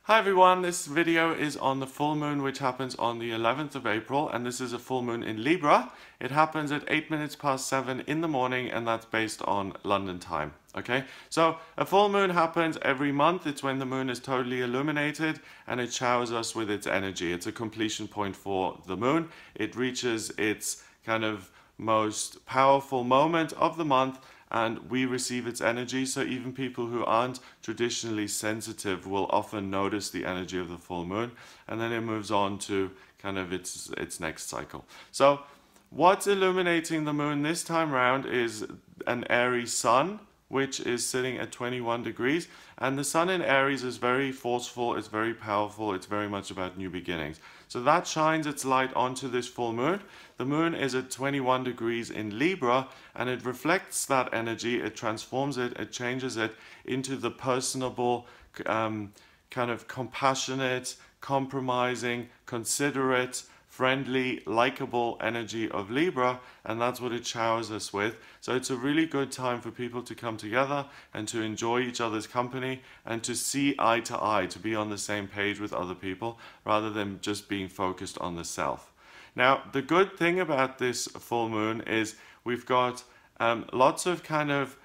Hi everyone, this video is on the full moon which happens on the 11th of April, and this is a full moon in Libra. It happens at 8 minutes past 7 in the morning, and that's based on London time. Okay, so a full moon happens every month. It's when the moon is totally illuminated and it showers us with its energy. It's a completion point for the moon. It reaches its kind of most powerful moment of the month, and we receive its energy. So even people who aren't traditionally sensitive will often notice the energy of the full moon, and then it moves on to kind of its next cycle. So what's illuminating the moon this time round is an Aries sun, which is sitting at 21 degrees, and the sun in Aries is very forceful, it's very powerful, it's very much about new beginnings. So that shines its light onto this full moon. The moon is at 21 degrees in Libra, and it reflects that energy, it transforms it, it changes it into the personable, kind of compassionate, compromising, considerate, friendly, likable energy of Libra, and that's what it showers us with. So it's a really good time for people to come together and to enjoy each other's company and to see eye to eye, to be on the same page with other people rather than just being focused on the self. Now, the good thing about this full moon is we've got lots of kind of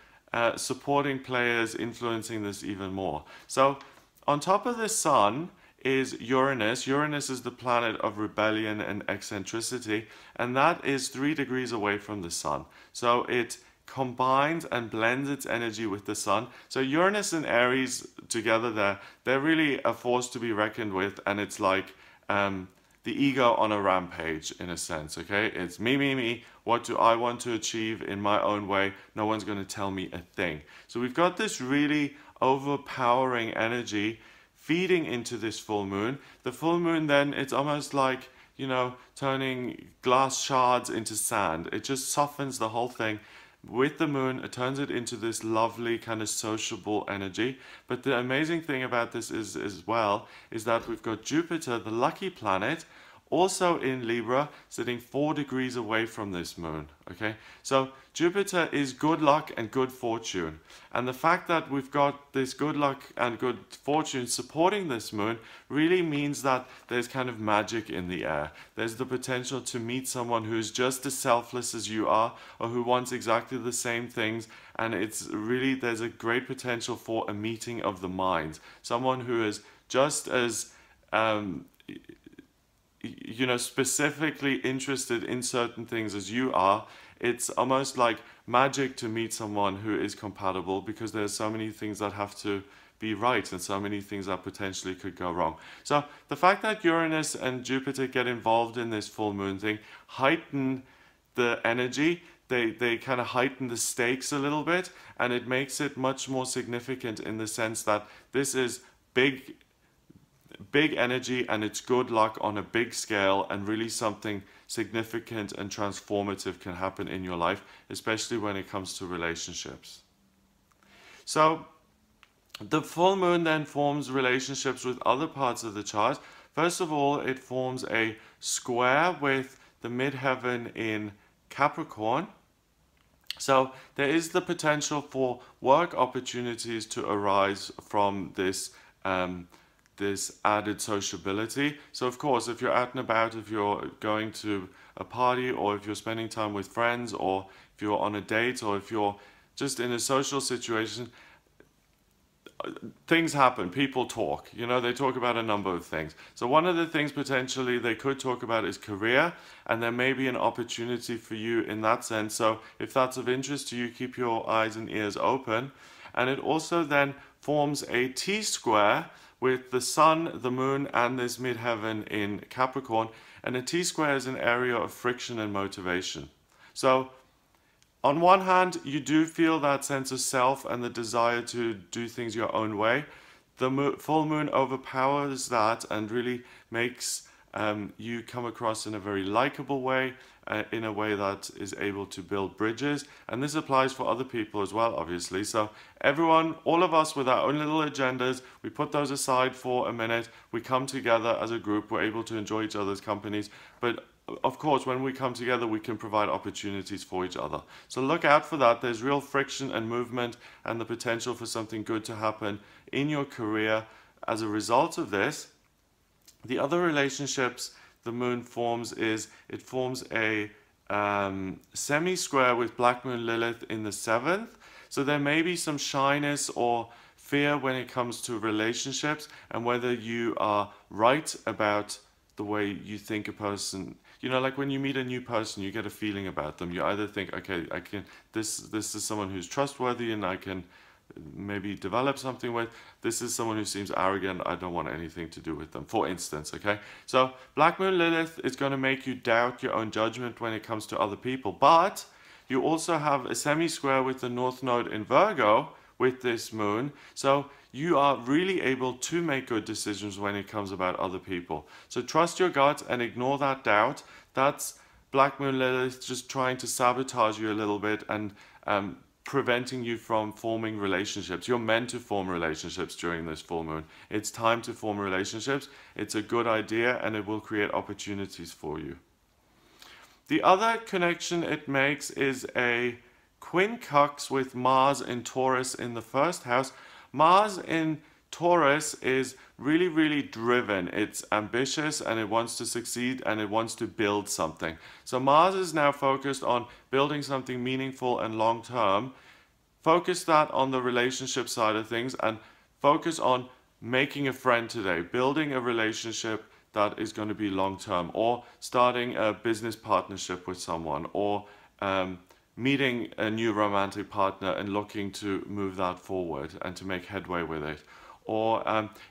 supporting players influencing this even more. So on top of the sun is Uranus. Uranus is the planet of rebellion and eccentricity, and that is 3 degrees away from the sun. So it combines and blends its energy with the sun. So Uranus and Aries together they're really a force to be reckoned with, and it's like the ego on a rampage in a sense, okay? It's me, what do I want to achieve in my own way? No one's going to tell me a thing. So we've got this really overpowering energy feeding into this full moon. The full moon then, it's almost like, you know, turning glass shards into sand. It just softens the whole thing. With the moon, it turns it into this lovely kind of sociable energy. But the amazing thing about this is as well is that we've got Jupiter, the lucky planet, also in Libra, sitting 4 degrees away from this moon. Okay, so Jupiter is good luck and good fortune, and the fact that we've got this good luck and good fortune supporting this moon really means that there's kind of magic in the air. There's the potential to meet someone who's just as selfless as you are, or who wants exactly the same things, and it's really, there's a great potential for a meeting of the minds. Someone who is just as you know, specifically interested in certain things as you are. It's almost like magic to meet someone who is compatible, because there's so many things that have to be right and so many things that potentially could go wrong. So the fact that Uranus and Jupiter get involved in this full moon thing heighten the energy. They kind of heighten the stakes a little bit, and it makes it much more significant in the sense that this is big energy, and it's good luck on a big scale, and really something significant and transformative can happen in your life, especially when it comes to relationships. So the full moon then forms relationships with other parts of the chart. First of all, it forms a square with the midheaven in Capricorn. So there is the potential for work opportunities to arise from this this added sociability. So of course, if you're out and about, if you're going to a party, or if you're spending time with friends, or if you're on a date, or if you're just in a social situation, things happen, people talk, you know, they talk about a number of things. So one of the things potentially they could talk about is career, and there may be an opportunity for you in that sense. So if that's of interest to you, keep your eyes and ears open. And it also then forms a T-square with the sun, the moon, and this midheaven in Capricorn. And a T-square is an area of friction and motivation. So on one hand, you do feel that sense of self and the desire to do things your own way. The full moon overpowers that and really makes you come across in a very likable way, in a way that is able to build bridges. And this applies for other people as well, obviously. So everyone, all of us with our own little agendas, we put those aside for a minute, we come together as a group, we're able to enjoy each other's companies. But of course, when we come together, we can provide opportunities for each other. So look out for that. There's real friction and movement, and the potential for something good to happen in your career as a result of this, the other relationships the moon forms is it forms a semi-square with Black Moon Lilith in the 7th. So there may be some shyness or fear when it comes to relationships and whether you are right about the way you think a person, you know, like when you meet a new person, you get a feeling about them. You either think, okay, this is someone who's trustworthy and I can maybe develop something with. This is someone who seems arrogant. I don't want anything to do with them, for instance. Okay, so Black Moon Lilith is going to make you doubt your own judgment when it comes to other people, but you also have a semi-square with the North Node in Virgo with this moon, so you are really able to make good decisions when it comes about other people. So trust your gut and ignore that doubt. That's Black Moon Lilith just trying to sabotage you a little bit and preventing you from forming relationships. You're meant to form relationships during this full moon. It's time to form relationships. It's a good idea and it will create opportunities for you. The other connection it makes is a quincux with Mars in Taurus in the 1st house. Mars in Taurus is really, really driven. It's ambitious and it wants to succeed and it wants to build something. So Mars is now focused on building something meaningful and long term. Focus that on the relationship side of things and focus on making a friend today, building a relationship that is going to be long term, or starting a business partnership with someone, or meeting a new romantic partner and looking to move that forward and to make headway with it. Or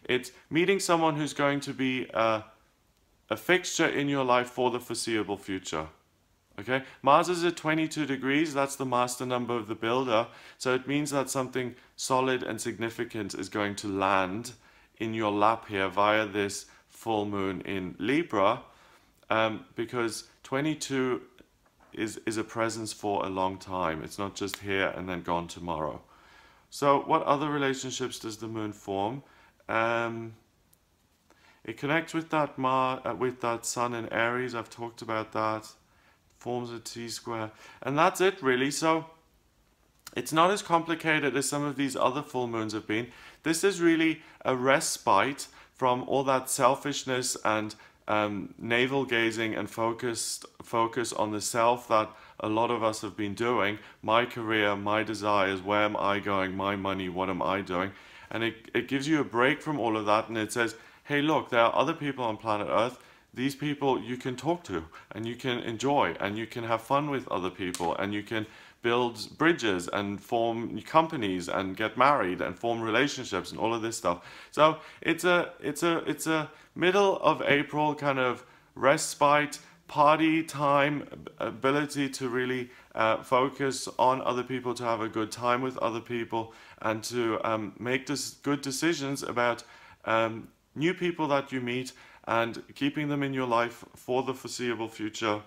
it's meeting someone who's going to be a fixture in your life for the foreseeable future. Okay, Mars is at 22 degrees, that's the master number of the builder, so it means that something solid and significant is going to land in your lap here via this full moon in Libra, because 22 is a presence for a long time. It's not just here and then gone tomorrow. So what other relationships does the moon form? It connects with that sun in Aries. I've talked about that. Forms a T-square. And that's it really. So it's not as complicated as some of these other full moons have been. This is really a respite from all that selfishness and navel gazing and focus on the self that a lot of us have been doing. My career, my desires, where am I going, my money, what am I doing? And it gives you a break from all of that, and it says, hey look, there are other people on planet Earth. These people you can talk to and you can enjoy and you can have fun with other people and you can build bridges and form companies and get married and form relationships and all of this stuff. So it's a middle of April kind of respite, party time, ability to really focus on other people, to have a good time with other people, and to make good decisions about new people that you meet and keeping them in your life for the foreseeable future,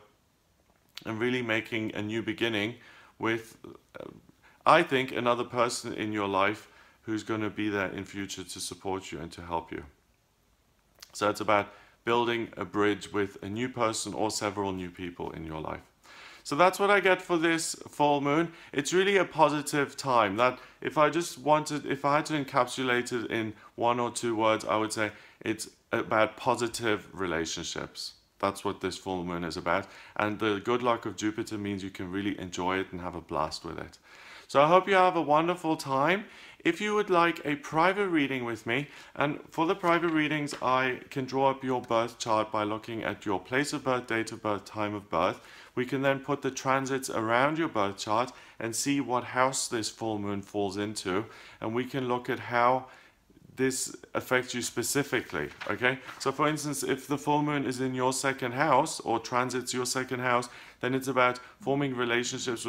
and really making a new beginning with, I think, another person in your life who's going to be there in future to support you and to help you. So it's about building a bridge with a new person or several new people in your life. So that's what I get for this full moon. It's really a positive time. That if I had to encapsulate it in 1 or 2 words, I would say it's about positive relationships. That's what this full moon is about. And the good luck of Jupiter means you can really enjoy it and have a blast with it. So I hope you have a wonderful time. If you would like a private reading with me, and for the private readings, I can draw up your birth chart by looking at your place of birth, date of birth, time of birth. We can then put the transits around your birth chart and see what house this full moon falls into. And we can look at how this affects you specifically, okay? So for instance, if the full moon is in your 2nd house or transits your 2nd house, then it's about forming relationships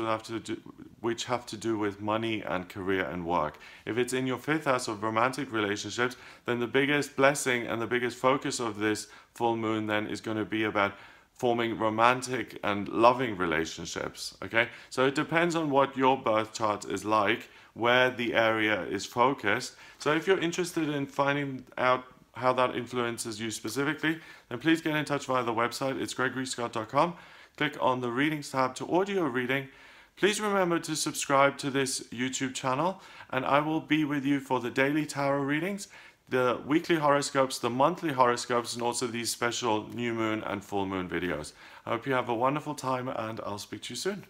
which have to do with money and career and work. If it's in your 5th house of romantic relationships, then the biggest blessing and the biggest focus of this full moon then is going to be about forming romantic and loving relationships, okay? So it depends on what your birth chart is like, where the area is focused. So if you're interested in finding out how that influences you specifically, then please get in touch via the website. It's gregoryscott.com. Click on the readings tab to audio reading. Please remember to subscribe to this YouTube channel, and I will be with you for the daily tarot readings. the weekly horoscopes, the monthly horoscopes, and also these special new moon and full moon videos. I hope you have a wonderful time, and I'll speak to you soon.